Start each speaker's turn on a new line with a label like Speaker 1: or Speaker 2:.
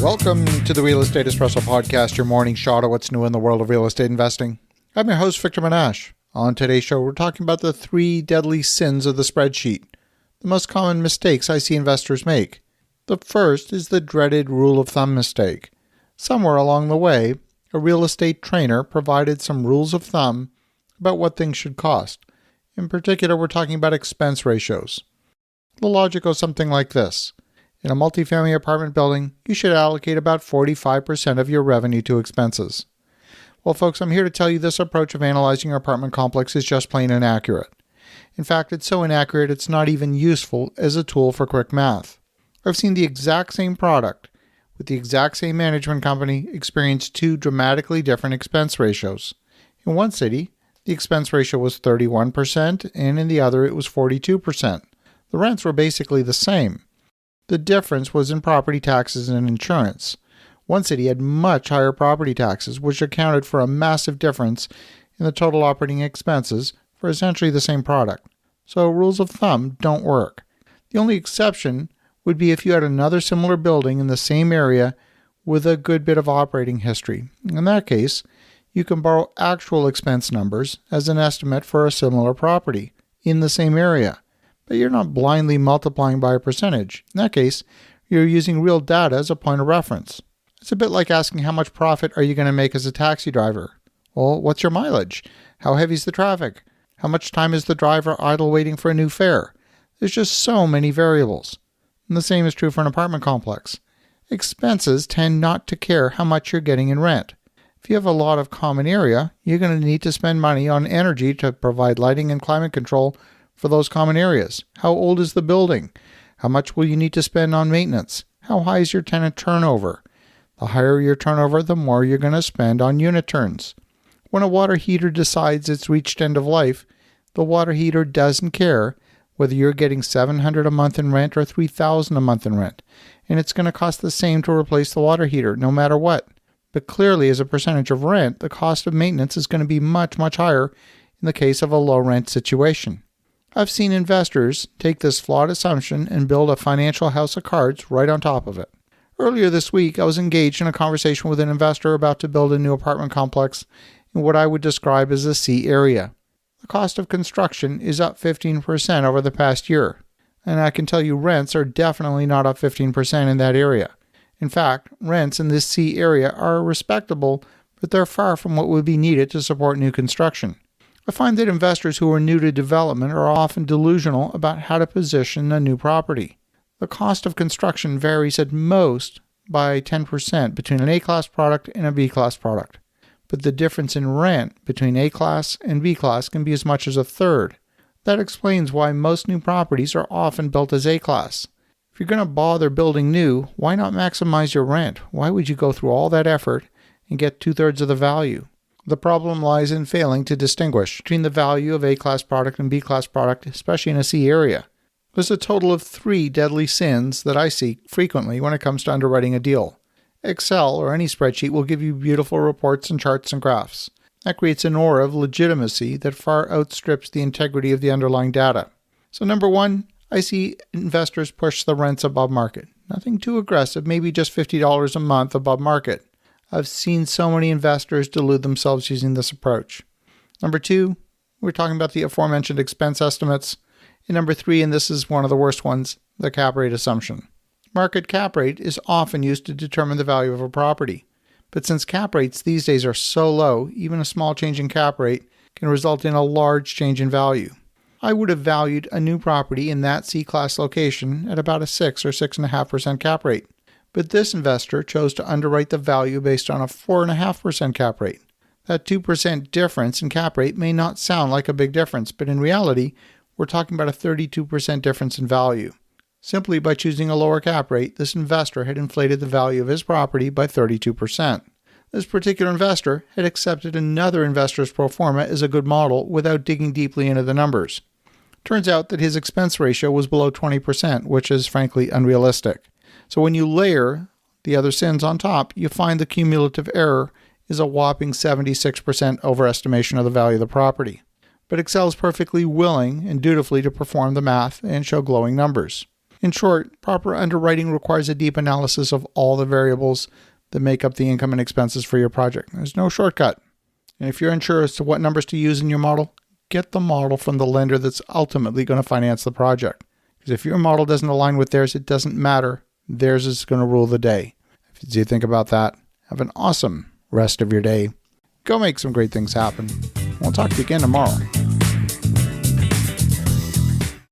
Speaker 1: Welcome to the Real Estate Espresso Podcast, your morning shot of what's new in the world of real estate investing. I'm your host, Victor Menashe. On today's show, we're talking about the 3 deadly sins of the spreadsheet, the most common mistakes I see investors make. The first is the dreaded rule of thumb mistake. Somewhere along the way, a real estate trainer provided some rules of thumb about what things should cost. In particular, we're talking about expense ratios. The logic goes something like this. In a multifamily apartment building, you should allocate about 45% of your revenue to expenses. Well, folks, I'm here to tell you this approach of analyzing your apartment complex is just plain inaccurate. In fact, it's so inaccurate it's not even useful as a tool for quick math. I've seen the exact same product with the exact same management company experience 2 dramatically different expense ratios. In one city, the expense ratio was 31%, and in the other it was 42%. The rents were basically the same. The difference was in property taxes and insurance. One city had much higher property taxes, which accounted for a massive difference in the total operating expenses for essentially the same product. So rules of thumb don't work. The only exception would be if you had another similar building in the same area with a good bit of operating history. In that case, you can borrow actual expense numbers as an estimate for a similar property in the same area. But you're not blindly multiplying by a percentage. In that case, you're using real data as a point of reference. It's a bit like asking how much profit are you going to make as a taxi driver? Well, what's your mileage? How heavy is the traffic? How much time is the driver idle waiting for a new fare? There's just so many variables. And the same is true for an apartment complex. Expenses tend not to care how much you're getting in rent. If you have a lot of common area, you're going to need to spend money on energy to provide lighting and climate control for those common areas. How old is the building? How much will you need to spend on maintenance? How high is your tenant turnover? The higher your turnover, the more you're going to spend on unit turns. When a water heater decides it's reached end of life, the water heater doesn't care whether you're getting $700 a month in rent or $3,000 a month in rent, and it's going to cost the same to replace the water heater no matter what. But clearly, as a percentage of rent, the cost of maintenance is going to be much, much higher in the case of a low rent situation. I've seen investors take this flawed assumption and build a financial house of cards right on top of it. Earlier this week, I was engaged in a conversation with an investor about to build a new apartment complex in what I would describe as a C area. The cost of construction is up 15% over the past year, and I can tell you rents are definitely not up 15% in that area. In fact, rents in this C area are respectable, but they're far from what would be needed to support new construction. I find that investors who are new to development are often delusional about how to position a new property. The cost of construction varies at most by 10% between an A-class product and a B-class product. But the difference in rent between A-class and B-class can be as much as a third. That explains why most new properties are often built as A-class. If you're going to bother building new, why not maximize your rent? Why would you go through all that effort and get 2/3 of the value? The problem lies in failing to distinguish between the value of A-class product and B-class product, especially in a C area. There's a total of 3 deadly sins that I see frequently when it comes to underwriting a deal. Excel or any spreadsheet will give you beautiful reports and charts and graphs. That creates an aura of legitimacy that far outstrips the integrity of the underlying data. So number 1, I see investors push the rents above market. Nothing too aggressive, maybe just $50 a month above market. I've seen so many investors delude themselves using this approach. Number 2, we're talking about the aforementioned expense estimates. And number 3, and this is one of the worst ones, the cap rate assumption. Market cap rate is often used to determine the value of a property. But since cap rates these days are so low, even a small change in cap rate can result in a large change in value. I would have valued a new property in that C-class location at about a 6 or 6.5% cap rate. But this investor chose to underwrite the value based on a 4.5% cap rate. That 2% difference in cap rate may not sound like a big difference, but in reality, we're talking about a 32% difference in value. Simply by choosing a lower cap rate, this investor had inflated the value of his property by 32%. This particular investor had accepted another investor's pro forma as a good model without digging deeply into the numbers. Turns out that his expense ratio was below 20%, which is frankly unrealistic. So when you layer the other sins on top, you find the cumulative error is a whopping 76% overestimation of the value of the property. But Excel is perfectly willing and dutifully to perform the math and show glowing numbers. In short, proper underwriting requires a deep analysis of all the variables that make up the income and expenses for your project. There's no shortcut. And if you're unsure as to what numbers to use in your model, get the model from the lender that's ultimately going to finance the project. Because if your model doesn't align with theirs, it doesn't matter. Theirs is going to rule the day. If you think about that, have an awesome rest of your day. Go make some great things happen. We'll talk to you again tomorrow.